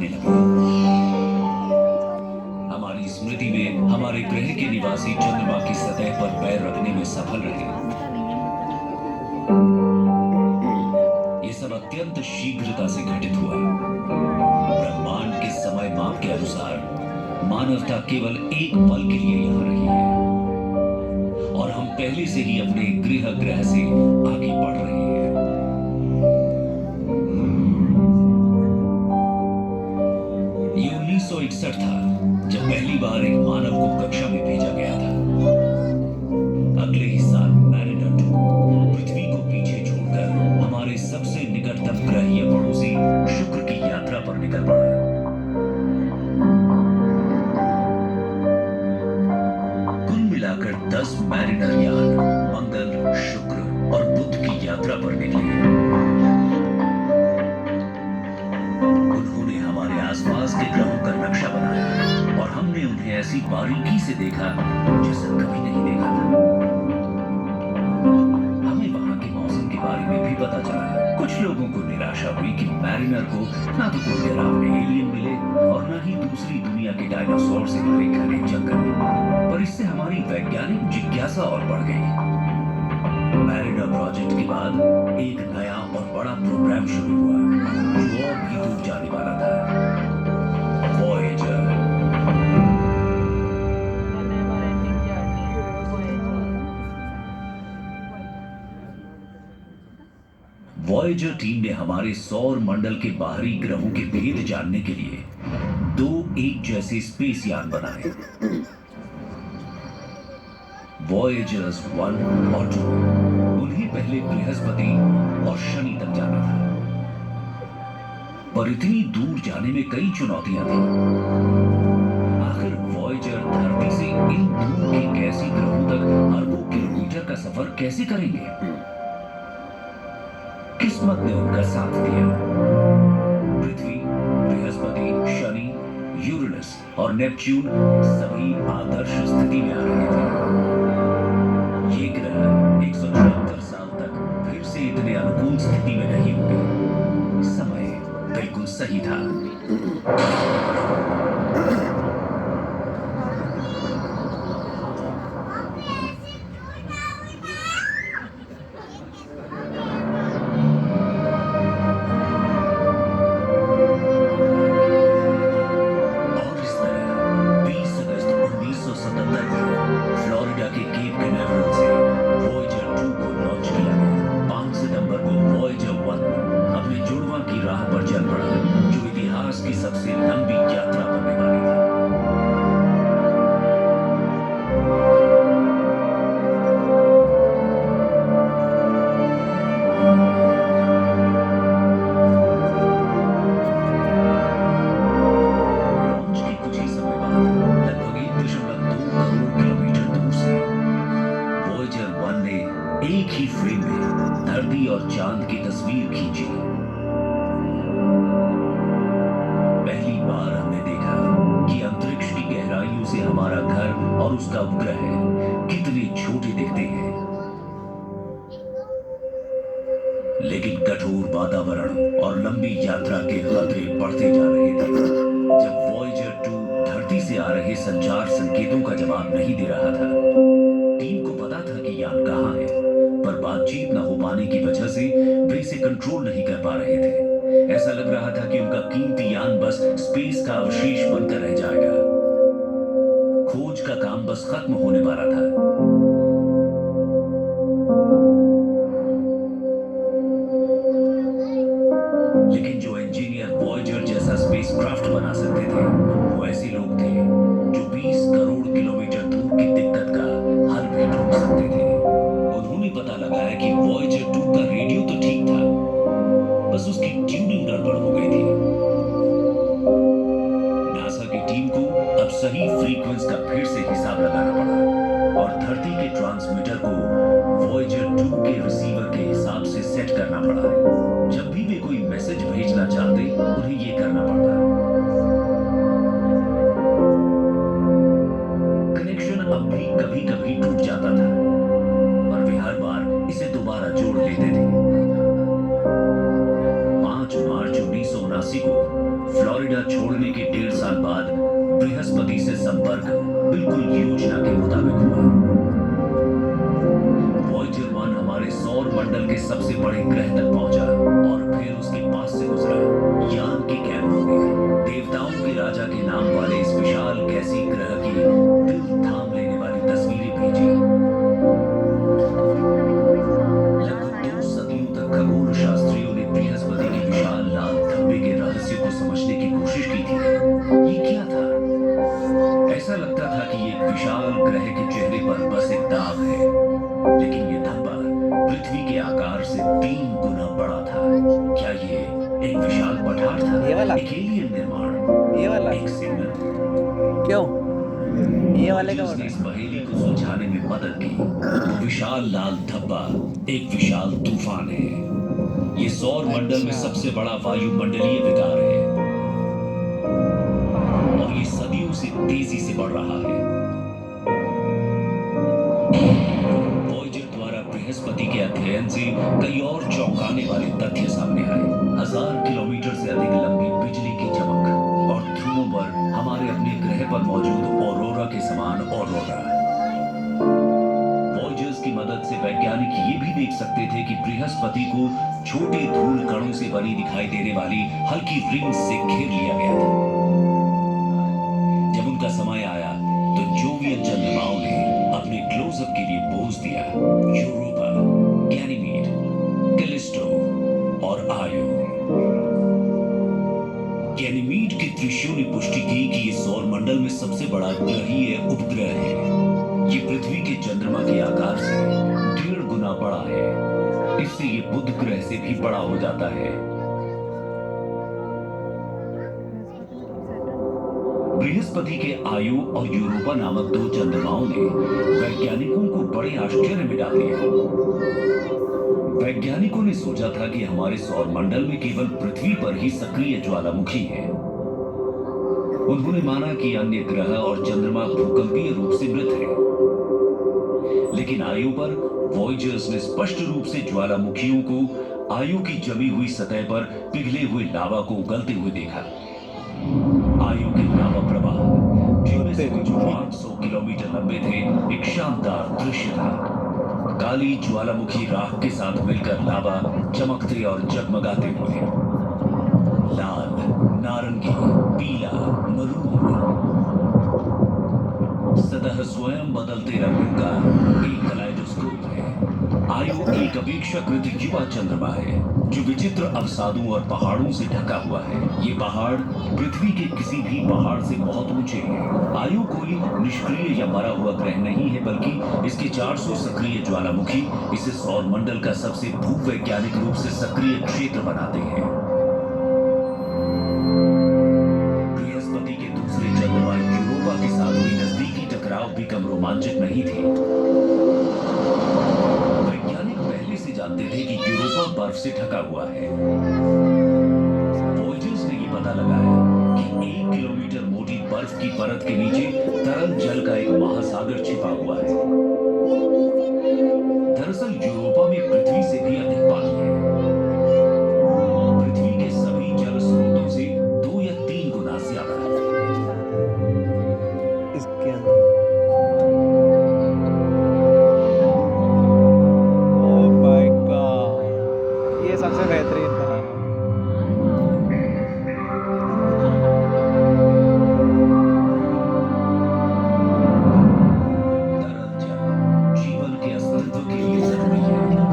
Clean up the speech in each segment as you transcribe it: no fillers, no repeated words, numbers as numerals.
दिखने लगे। हमारी स्मृति में हमारे ग्रह के निवासी चंद्रमा की सतह पर पैर रखने में सफल रहे। ये सब अत्यंत शीघ्रता से घटित हुआ। ब्रह्मांड के समय माप के अनुसार मानवता केवल एक पल के लिए यहां रही है और हम पहले से ही अपने गृह ग्रह से आगे बढ़ रहे हैं। ये 1961 था जब पहली बार एक मानव को कक्षा में भेजा गया था। अगले ही साल मैरिनर 2 पृथ्वी को पीछे छोड़कर हमारे सबसे निकटतम ग्रह या पड़ोसी शुक्र की यात्रा पर निकल पड़ा। कुल मिलाकर 10 मैरिनर यान मंगल, शुक्र और बुध की यात्रा पर निकले। उन्होंने हमारे आसपास के ग्रहों का नक्शा बनाया और हमने उन्हें ऐसी बारीकी से देखा जैसा कभी नहीं देखा था। हमें वहां के मौसम के बारे में भी पता चला। कुछ लोगों को निराशा हुई कि मैरिनर को ना तो कोई डरावने एलियन मिले और ना ही दूसरी दुनिया के डायनासोर से भरे घने जंगल, पर इससे हमारी वैज्ञानिक जिज्ञासा और बढ़ गई। मैरिनर प्रोजेक्ट के बाद एक नया और बड़ा प्रोग्राम शुरू हुआ जो और भी दूर जाने वाला था, वॉयेजर। वॉयेजर टीम ने हमारे सौर मंडल के बाहरी ग्रहों के भेद जानने के लिए 2 एक जैसे स्पेस यान बनाए। वॉयेजर्स 1 और 2 उन्हें पहले बृहस्पति और शनि तक जाना था, पर इतनी दूर जाने में कई चुनौतियां थी। आखिर वॉयेजर धरती से इन दूर के गैसीय ग्रहों तक अरबों किलोमीटर का सफर कैसे करेंगे? किस्मत ने उनका साथ दिया। पृथ्वी, बृहस्पति, शनि, यूरेनस और नेपच्यून सभी आदर्श स्थिति में आ रहे थे। ये ग्रह 174 साल तक फिर से इतने अनुकूल स्थिति में नहीं होंगे। समय बिल्कुल सही था। सबसे लंबी यात्रा करने वाली थी। लॉन्च के कुछ ही समय बाद लगभग 1.2 करोड़ किलोमीटर दूर से वॉयेजर 1 ने एक ही फ्रेम में धरती और चांद की तस्वीर खींची। से हमारा घर और उसका उपग्रह कितने छोटे दिखते हैं, लेकिन कठोर वातावरण और लंबी यात्रा के खतरे बढ़ते जा रहे थे। जब वॉयेजर 2 धरती से आ रहे संचार संकेतों का जवाब नहीं दे रहा था, टीम को पता था कि यान कहां है, पर बातचीत न हो पाने की वजह से वे इसे कंट्रोल नहीं कर पा रहे थे। ऐसा लग रहा था कि उनका कीमती यान बस स्पेस का अवशेष बनकर रह जाएगा। खोज का काम बस खत्म होने वाला था। लेकिन जो इंजीनियर वॉयेजर जैसा स्पेसक्राफ्ट बना सकते थे, वो ऐसे लोग थे जो 20 करोड़ किलोमीटर दूर की दिक्कत का हल भी ढूंढ सकते थे। उन्होंने पता लगाया कि वॉयेजर 2 का रेडियो तो ठीक था, बस उसकी ट्यूनिंग गड़बड़ हो गई थी। नासा की टीम को अब सही फ्रीक्वेंस का फिर से हिसाब लगाना पड़ा और धरती के ट्रांसमीटर को वॉयेजर 2 के रिसीवर के हिसाब से सेट करना पड़ा। जब भी वे कोई मैसेज भेजना चाहते, उन्हें ये करना पड़ता। कनेक्शन अब भी कभी-कभी टूट जाता था, पर वे हर बार इसे दोबारा जोड़ लेते थे। 5 मार्च 1979 को फ्लोरिडा इंडिया छोड़ने के 1.5 साल बाद बृहस्पति से संपर्क बिल्कुल योजना के मुताबिक हुआ। वॉयेजर 1 हमारे सौर मंडल के सबसे बड़े ग्रह तक पहुंचा और फिर उसके पास से गुजरा। यान के कैमरों ने देवताओं के राजा के नाम वाले इस विशाल गैसीय ग्रह की दिल थाम लेने वाली तस्वीरें भेजी। लगभग 2 सदियों तक खगोल शास्त्रियों ने बृहस्पति के विशाल लाल धब्बे के रहस्य को समझने की कोशिश की थी। ये क्या था? ऐसा लगता था कि एक विशाल ग्रह के चेहरे पर बस एक दाग है, लेकिन ये धब्बा पृथ्वी के आकार से 3 गुना बड़ा था। क्या ये एक विशाल पठार था? ये वाला? एक एलियन निर्माण? ये वाला? एक सिग्नल? क्यों? ये वाले का जिसने इस पहेली को सुलझाने में मदद की, वो विशाल लाल धब्बा एक विशाल तूफान है। ये सौर मंडल में सबसे बड़ा वायुमंडलीय विकार है और ये सदियों से तेजी से बढ़ रहा है। वॉयेजर द्वारा बृहस्पति के अध्ययन से कई और चौंकाने वाले तथ्य सामने आए। 1000 किलोमीटर से अधिक लंबी बिजली की चमक और ध्रुवों पर हमारे अपने ग्रह पर मौजूद ऑरोरा के समान ऑरोरा। वॉयेजर्स की मदद से वैज्ञानिक ये भी देख सकते थे कि बृहस्पति को छोटे धूल कणों से बनी दिखाई देने वाली हल्की रिंग्स से घेर लिया गया था। जब उनका समय आया तो जोवियन चंद्रमाओं ने अपने क्लोजअप के लिए पोज दिया। यूरोपा, गैनीमेड, कैलिस्टो और आयो। गैनीमेड के दृश्यों ने पुष्टि की कि ये सौर मंडल में सबसे बड़ा ग्रहीय उपग्रह है। ये पृथ्वी के चंद्रमा के आकार से 1.5 गुना बड़ा है। इससे ये बुध ग्रह से भी बड़ा हो जाता है। बृहस्पति के आयो और यूरोपा नामक 2 चंद्रमाओं ने वैज्ञानिकों को बड़े आश्चर्य में डाल दिया। वैज्ञानिकों ने सोचा था कि हमारे सौर मंडल में केवल पृथ्वी पर ही सक्रिय ज्वालामुखी है। उन्होंने माना कि अन्य ग्रह और चंद्रमा भूकंपीय रूप से मृत हैं। लेकिन आयो पर वॉयेजर्स ने स्पष्ट रूप से ज्वालामुखियों को आयो की जमी हुई सतह पर पिघले हुए लावा को उगलते हुए देखा। आयो के लावा प्रवाह, जिनमें से कुछ 500 किलोमीटर लंबे थे, एक शानदार दृश्य था। काली ज्वालामुखी राख के साथ मिलकर लावा चमकते और जगमगाते हुए, लाल, नारंगी, पीला, मरून, सतह स्वयं बदलते रंगों का एक कलाइडोस्कोप है। आयो एक अपेक्षाकृत युवा चंद्रमा है जो विचित्र अवसादों और पहाड़ों से ढका हुआ है। ये पहाड़ पृथ्वी के किसी भी पहाड़ से बहुत ऊंचे हैं। आयो कोई निष्क्रिय या मरा हुआ ग्रह नहीं है, बल्कि इसके 400 सक्रिय ज्वालामुखी इसे सौर मंडल का सबसे भूवैज्ञानिक रूप से सक्रिय क्षेत्र बनाते हैं। बृहस्पति के दूसरे चंद्रमा यूरोपा के साथ हुई नजदीकी टकराव भी कम रोमांचक नहीं थी। जानते थे कि यूरोपा बर्फ से ढका हुआ है। वॉयेजर्स ने ये पता लगाया कि 1 किलोमीटर मोटी बर्फ की परत के नीचे तरल जल का एक महासागर छिपा हुआ है। दरअसल यूरोपा में पृथ्वी से भी अधिक पानी है। पृथ्वी के सभी जल स्रोतों से 2 या 3 गुना ज्यादा है। इसके अंदर सबसे बेहतरीन था। तरल जल जीवन के अस्तित्व के लिए जरूरी है। क्या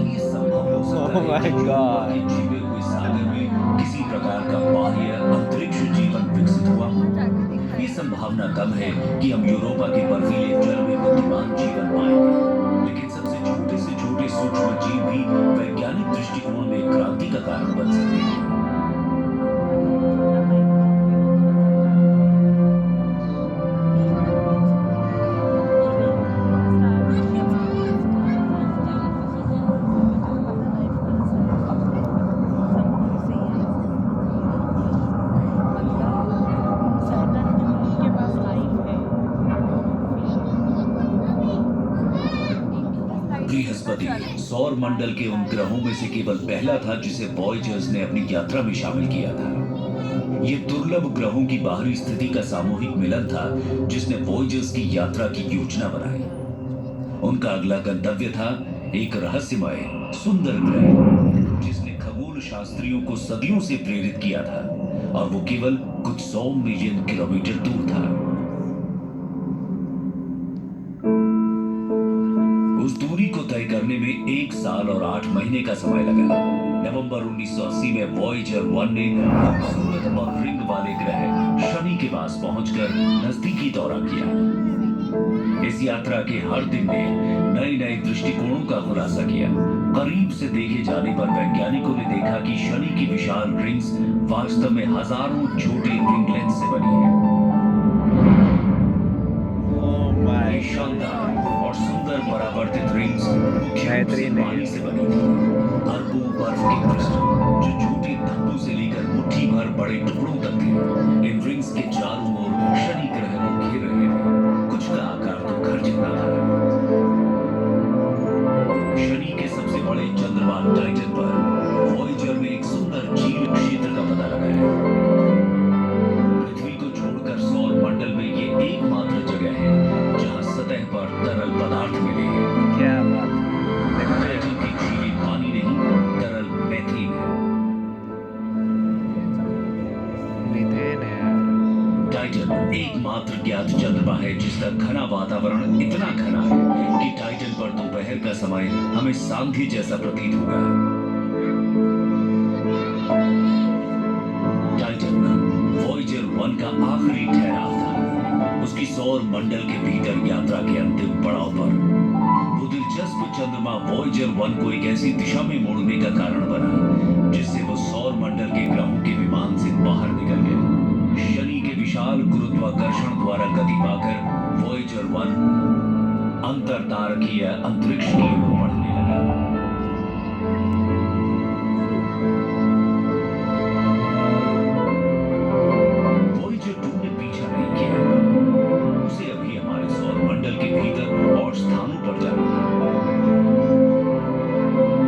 ये संभव हो सकता है कि यूरोपा के छिपे हुए सागर में किसी प्रकार का बाह्य अंतरिक्ष जीवन विकसित हुआ? ये संभावना कम है कि हम यूरोपा के बर्फीले जल में बुद्धिमान जीवन पाएंगे, लेकिन सबसे छोटे से छोटे सूक्ष्म जीव भी वैज्ञानिक दृष्टिकोण में क्रांति का कारण बन सकते हैं। बृहस्पति सौर मंडल के उन ग्रहों में से केवल पहला था जिसे वॉयजर्स ने अपनी यात्रा में शामिल किया था। ये दुर्लभ ग्रहों की बाहरी स्थिति का सामूहिक मिलन था जिसने वॉयजर्स की यात्रा की योजना बनाई। उनका अगला गंतव्य था एक रहस्यमय सुंदर ग्रह जिसने खगोल शास्त्रियों को सदियों से प्रेरित किया था, और वो केवल कुछ 100 मिलियन किलोमीटर दूर था। उस दूरी को तय करने में 1 साल और 8 महीने का समय लगा। नवंबर 1980 में वॉयेजर 1 ने खूबसूरत और रिंग वाले ग्रह शनि के पास पहुंचकर नजदीकी दौरा किया। इस यात्रा के हर दिन ने नए नए दृष्टिकोणों का खुलासा किया। करीब से देखे जाने पर वैज्ञानिकों ने देखा कि शनि की विशाल रिंग्स वास्तव में हजारों छोटे रिंगलेट्स से बनी है। ये शानदार और सुंदर परावर्तित रिंग्स मुख्य रूप से पानी से बनी थी। अरबों बर्फ के क्रिस्टल जो छोटे धब्बों से लेकर मुट्ठी भर बड़े टुकड़ों तक थे, इन रिंग्स के चारों ओर शनि ग्रह को घेर रहे थे। कुछ का आकार तो घर जितना था। शनि के सबसे बड़े चंद्रमा टाइटन पर वॉयेजर ने एक सुंदर झील क्षेत्र का पता लगाया। पृथ्वी को छोड़कर सौर मंडल में ये एकमात्र जगह है जहां सतह पर तरल पदार्थ मिले हैं। क्या बात है। टाइटन की झीलें पानी नहीं, तरल मीथेन है। मीथेन है। टाइटन एकमात्र ज्ञात चंद्रमा है जिसका घना वातावरण इतना घना है कि टाइटन पर दोपहर का समय हमें सांध्य जैसा प्रतीत होगा। टाइटन वॉयेजर 1 का आखिरी ठहराव था, उसकी सौर मंडल के भीतर यात्रा के अंतिम पड़ाव पर। वो दिलचस्प चंद्रमा वॉयेजर 1 को एक ऐसी दिशा में मोड़ने का कारण बना जिससे वो सौर मंडल के ग्रहों के विमान से बाहर निकल गया। शनि के विशाल गुरुत्वाकर्षण द्वारा गति पाकर वॉयेजर 1 अंतरतारकीय अंतरिक्ष की ओर बढ़ने लगा। वॉयेजर 2 ने पीछा नहीं किया, उसे अभी हमारे सौर मंडल के भीतर और स्थानों पर जाना था।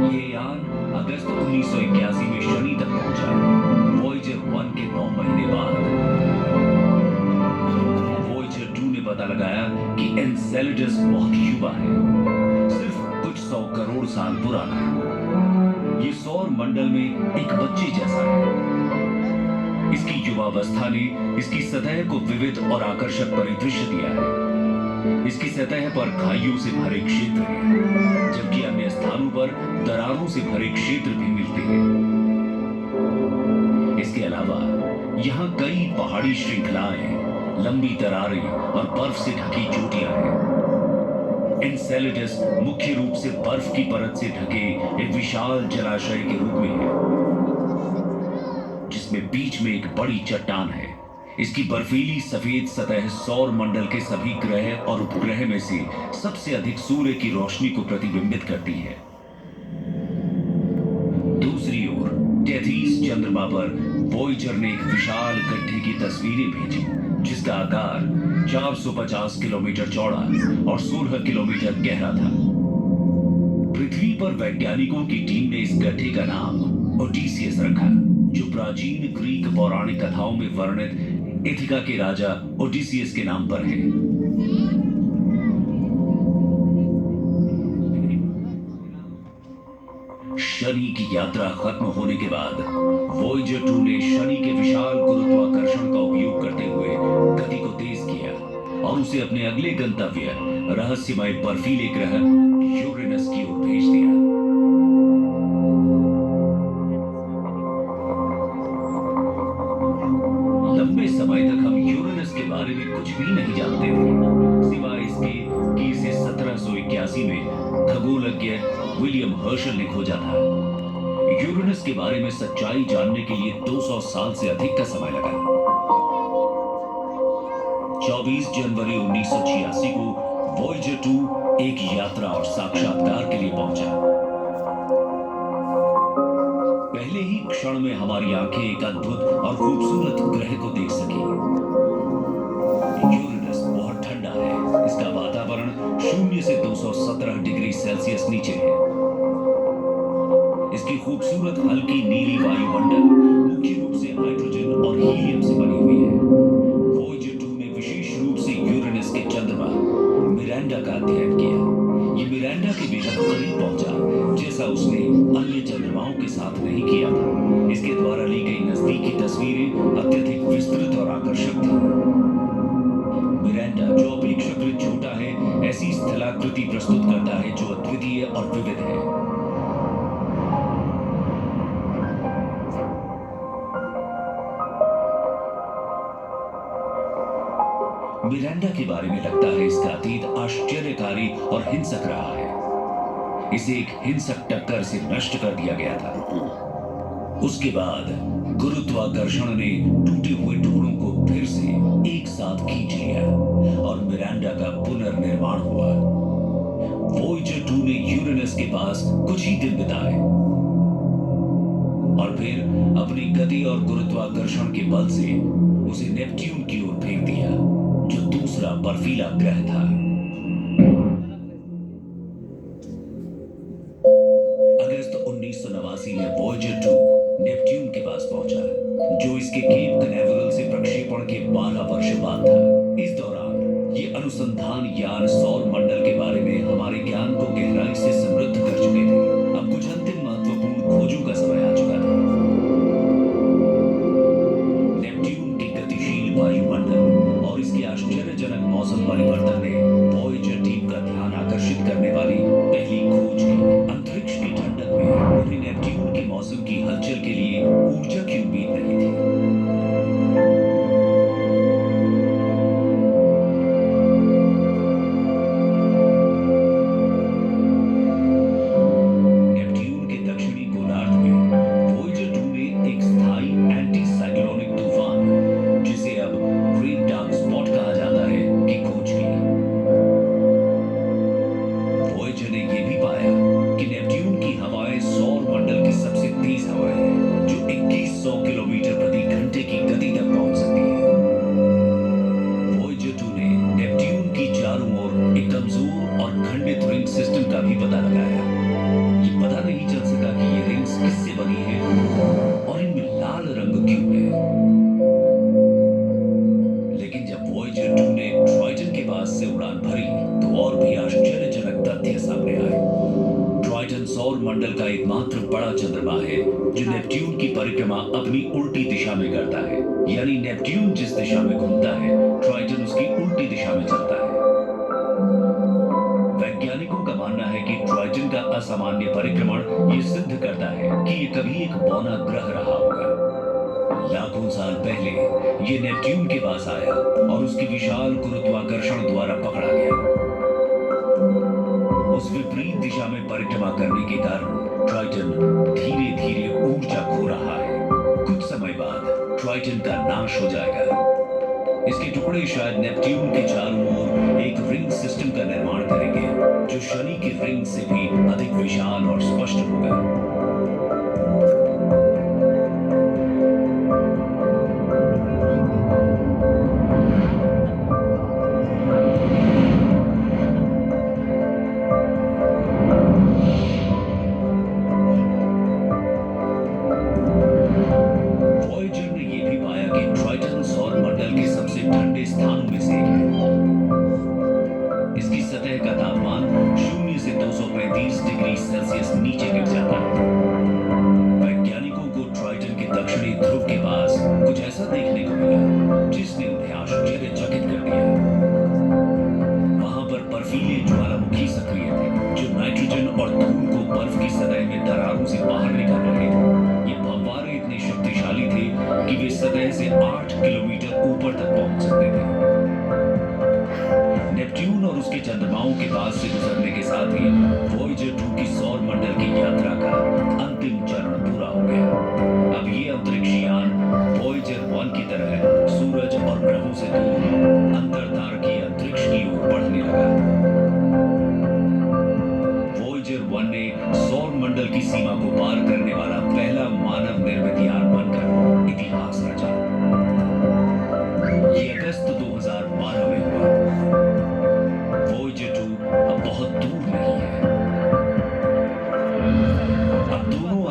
ये यान अगस्त 1981 में शनि तक पहुंचा। वॉयेजर 1 के 9 महीने बाद वॉयेजर 2 ने पता लगाया कि एनसेलेडस बहुत युवा है, सिर्फ कुछ 100 करोड़ साल पुराना। ये सौर मंडल में एक बच्चे जैसा है। इसकी युवावस्था ने इसकी सतह को विविध और आकर्षक परिदृश्य दिया है। इसकी सतह पर खाइयों से भरे क्षेत्र हैं, जबकि अन्य स्थानों पर दरारों से भरे क्षेत्र भी मिलते हैं। इसके अलावा यहाँ कई पहाड़ी श्रृंखलाएं, लंबी दरारें और बर्फ से ढकी चोटियां हैं। एनसेलेडस मुख्य रूप से बर्फ की परत से ढके एक विशाल जलाशय के रूप में है, जिसमें बीच में एक बड़ी चट्टान है। इसकी बर्फीली सफेद सतह सौर मंडल के सभी ग्रह और उपग्रह में से सबसे अधिक सूर्य की रोशनी को प्रतिबिंबित करती है। दूसरी ओर टेथीस चंद्रमा पर वॉयेजर ने एक विशाल गड्ढे की तस्वीरें भेजी जिसका आकार 450 किलोमीटर चौड़ा और 16 किलोमीटर गहरा था। पृथ्वी पर वैज्ञानिकों की टीम ने इस गड्ढे का नाम ओडिसियस रखा, जो प्राचीन ग्रीक पौराणिक कथाओं में वर्णित इथिका के राजा ओडिसियस के नाम पर है। शनि की यात्रा खत्म होने के बाद वॉयेजर 2 ने शनि के विशाल गुरुत्वाकर्षण का उपयोग करते हुए गति को तेज किया और उसे अपने अगले गंतव्य रहस्यमय बर्फीले ग्रह यूरेनस की ओर भेज दिया। लंबे समय तक हम यूरेनस के बारे में कुछ भी नहीं जानते थे, सिवाय इसके कि इसे 1781 में खगोलज्ञ विलियम हर्शल ने खोजा था। यूरेनस के बारे में सच्चाई जानने के लिए 200 साल से अधिक का समय लगा। 24 जनवरी 1986 को वॉयेजर 2 एक यात्रा और साक्षात्कार के लिए पहुंचा। पहले ही क्षण में हमारी आंखें एक अद्भुत और खूबसूरत ग्रह को देख सकी। यूरेनस बहुत ठंडा है, इसका वातावरण 0 से 217 डिग्री सेल्सियस नीचे है। इसकी खूबसूरत हल्की नीली वायुमंडल मुख्य रूप से हाइड्रोजन और हीलियम से बनी हुई है। वॉयेजर 2 ने विशेष रूप से यूरेनस के चंद्रमा मिरांडा का अध्ययन किया। ये मिरांडा के बेहद करीब पहुंचा, जैसा उसने अन्य चंद्रमाओं के साथ नहीं किया था। इसके द्वारा ली गई नजदीकी तस्वीरें अत्यधिक विस्तृत और आकर्षक थी। मिरांडा, जो अपेक्षाकृत छोटा है, ऐसी स्थलाकृति प्रस्तुत करता है जो अद्वितीय और विविध है। मिरांडा के बारे में लगता है इसका अतीत आश्चर्यकारी और हिंसक रहा है। इसे एक हिंसक टक्कर से नष्ट कर दिया गया था। उसके बाद गुरुत्वाकर्षण ने टूटे हुए टुकड़ों को फिर से एक साथ खींच लिया और मिरांडा का पुनर्निर्माण हुआ। वॉयेजर 2 ने यूरेनस के पास कुछ ही दिन बिताए और फिर अपनी गति और गुरुत्वाकर्षण के बल से उसे नेपट्यून की ओर फेंक दिया, जो दूसरा बर्फीला ग्रह था। अगस्त 1989 में वॉयेजर 2 नेपट्यून के पास पहुंचा, जो इसके केप कनेवरल से प्रक्षेपण के 12 वर्ष बाद था। इस दौरान ये अनुसंधान यान सौर मंडल के बारे में हमारे ज्ञान को गहराई से समृद्ध कर चुके थे। अब कुछ अंतिम महत्वपूर्ण खोजों का समय आ चुका था। नेपट्यून की गतिशील वायुमंडल और इसके आश्चर्यजनक मौसम परिवर्तन ने वॉयेजर टीम का ध्यान आकर्षित करने वाली पहली खोज की। अंतरिक्ष की ठंडक में उन्हें नेपट्यून के मौसम की हलचल के लिए ऊर्जा की उम्मीद नहीं थी। नेपट्यून के दक्षिणी गोलार्ध में वॉयेजर 2 ने एक स्थायी एंटी साइक्लोनिक तूफान, जिसे अब ग्रेट डार्क स्पॉट कहा जाता है, की खोज की। वॉयेजर ने यह भी पाया कि नेपट्यून की हवाएं सौर मंडल की सबसे तेज हवाएं हैं, जो 2100 किलोमीटर प्रति घंटे की गति तक पहुंच सकती है। वॉयेजर 2 ने नेपट्यून की चारों ओर एक कमजोर और खंडित रिंग सिस्टम का भी पता लगाया। ये पता नहीं चल सका कि ये रिंग्स किससे बनी है और इनमें लाल रंग क्यों है। लेकिन जब वॉयेजर 2 ने ट्राइटन के पास से उड़ान भरी, तो और भी आश्चर्यजनक तथ्य सामने आए। ट्राइटन सौर मंडल का एकमात्र बड़ा चंद्रमा है जो नेपट्यून की परिक्रमा अपनी उल्टी दिशा में करता है। यानी नेपट्यून जिस दिशा में घूमता है, ट्राइटन उसकी उल्टी दिशा में चलता है। वैज्ञानिकों का मानना है कि ट्राइटन का असामान्य परिक्रमण ये सिद्ध करता है कि ये कभी एक बौना ग्रह रहा होगा। लाखों साल पहले ये नेपट्यून के पास आया और उसकी विशाल गुरुत्वाकर्षण द्वारा पकड़ा गया। उस विपरीत दिशा में परिक्रमा करने के कारण ट्राइटन धीरे धीरे ऊर्जा खो रहा है। कुछ समय बाद ट्राइटन का नाश हो जाएगा। इसके टुकड़े शायद नेपट्यून के चारों ओर एक रिंग सिस्टम का निर्माण करेंगे, जो शनि की रिंग से भी अधिक विशाल और स्पष्ट होगा। वॉयेजर ने यह भी पाया कि ट्राइटन सौर मंडल के सबसे ठंडे स्थानों में से एक है। इसकी सतह का तापमान 0 से 235 डिग्री सेल्सियस नीचे गिर जाता है। वैज्ञानिकों को ट्राइटन के दक्षिणी ध्रुव के पास कुछ ऐसा देखने को मिला जिसने उन्हें आश्चर्यचकित कर दिया। वहां पर बर्फीले ज्वालामुखी सक्रिय थे, जो नाइट्रोजन और धूल को बर्फ की सतह में दरारों से बाहर निकाल रहे थे। ये फव्वारे इतने शक्तिशाली थे कि वे सतह से 8 किलोमीटर ऊपर तक पहुंच सकते थे। नेपट्यून और उसके चंद्रमाओं के पास से गुजरने के साथ ही वॉयेजर 2 की सौर मंडल की यात्रा का अंतिम चरण पूरा हो गया। अब ये अंतरिक्ष यान वॉयेजर 1 की तरह सूरज और ग्रहों से दूर अंतरतारकीय अंतरिक्ष की ओर बढ़ने लगा। वॉयेजर 1 ने सौर मंडल की सीमा को पार करने वाला पहला मानव निर्मित यान बनकर इतिहास रचा। ये अगस्त 2012 में हुआ। वॉयेजर 2 अब बहुत दूर नहीं है। अब दोनों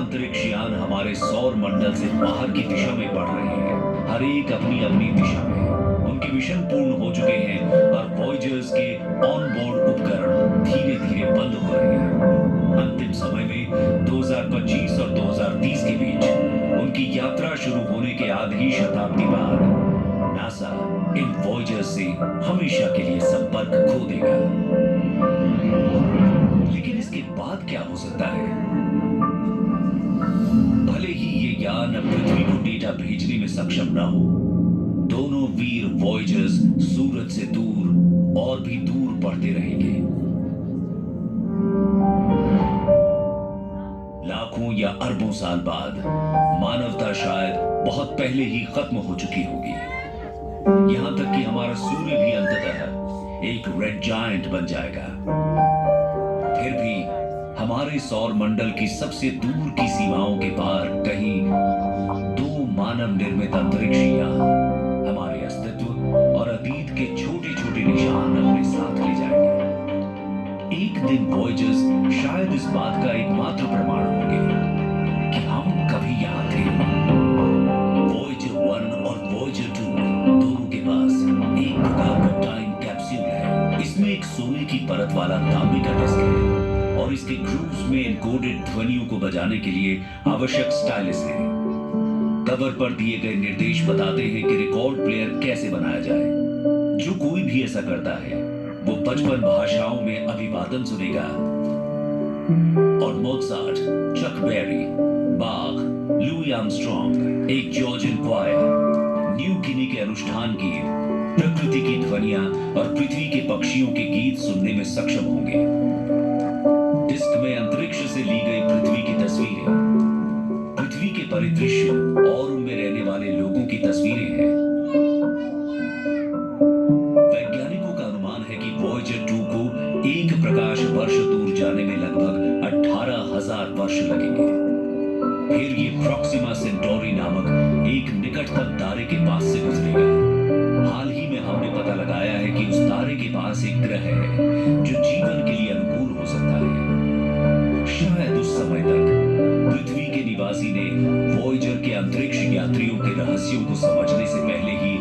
हर एक अपनी अपनी दिशा में। उनके मिशन पूर्ण हो चुके हैं और वॉयजर्स के ऑन बोर्ड उपकरण धीरे धीरे बंद हो रहे हैं। अंतिम समय में 2025 और 2030 के बीच उनकी यात्रा शुरू होने के आधी शताब्दी बाद नासा इन वॉयजर्स से हमेशा के लिए संपर्क खो देगा। लेकिन इसके बाद क्या हो सकता है? भले ही ये यान अब पृथ्वी को डेटा भेजने में सक्षम न हो, दोनों वीर वॉयजर्स सूरज से दूर और भी दूर बढ़ते रहेंगे। लाखों या अरबों साल बाद मानवता शायद बहुत पहले ही खत्म हो चुकी होगी। यहां तक कि हमारा सूर्य भी अंततः एक रेड जायंट बन जाएगा। फिर भी हमारे सौर मंडल की सबसे दूर की सीमाओं के पार कहीं दो मानव निर्मित अंतरिक्ष यान हमारे अस्तित्व और अतीत के छोटे छोटे निशान अपने साथ ले जाएंगे। एक दिन वॉयजर्स शायद इस बात का एकमात्र प्रमाण होंगे कि हम कभी यहां थे। वॉयजर 1 और वॉयजर 2 दोनों के पास एक प्रकार का टाइम कैप्सूल है। इसमें एक सोने की परत वाला तांबे का डिस्क है और इसके ग्रूव्स में एन्कोडेड ध्वनियों को बजाने के लिए आवश्यक स्टाइलस है। कवर पर दिए गए निर्देश बताते हैं कि रिकॉर्ड प्लेयर कैसे बनाया जाए। जो कोई भी ऐसा करता है वो 55 भाषाओं में अभिवादन सुनेगा और मोत्सार्ट, चक बेरी, बाख, लुई आर्मस्ट्रॉन्ग, एक जॉर्जियन क्वायर, न्यू गिनी के अनुष्ठान गीत, प्रकृति की ध्वनियां और पृथ्वी के पक्षियों के गीत सुनने में सक्षम होंगे। डिस्क में अंतरिक्ष से ली गई पृथ्वी की तस्वीरें, पृथ्वी के परिदृश्य और उनमें रहने वाले लोगों की तस्वीरें हैं। वैज्ञानिकों का अनुमान है कि वॉयजर 2 को एक प्रकाश वर्ष दूर जाने में लगभग 18,000 वर्ष लगेंगे। फिर ये प्रॉक्सिमा सेंटोरी नामक एक निकटतम तारे के पास से गुजरेगा। हाल ही में हमने पता लगाया है कि उस तारे के पास एक ग्रह है जो जीवन के लिए अनुकूल हो सकता है। शायद उस समय तक पृथ्वी के निवासी ने वॉयजर के अंतरिक्ष यात्रियों के रहस्यों को समझने से पहले ही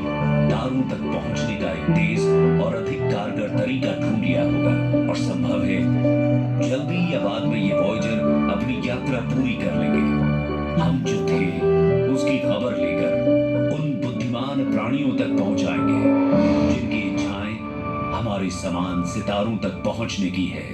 तारों तक पहुंचने का एक तेज और अधिक कारगर तरीका ढूंढ लिया होगा। और संभव है जल्दी या बाद में ये वॉयजर अपनी यात्रा पूरी कर लेंगे। हम जो थे उसकी खबर लेकर उन बुद्धिमान प्राणियों तक पहुंचाएंगे जिनकी इच्छाएं हमारे समान सितारों तक पहुंचने की है।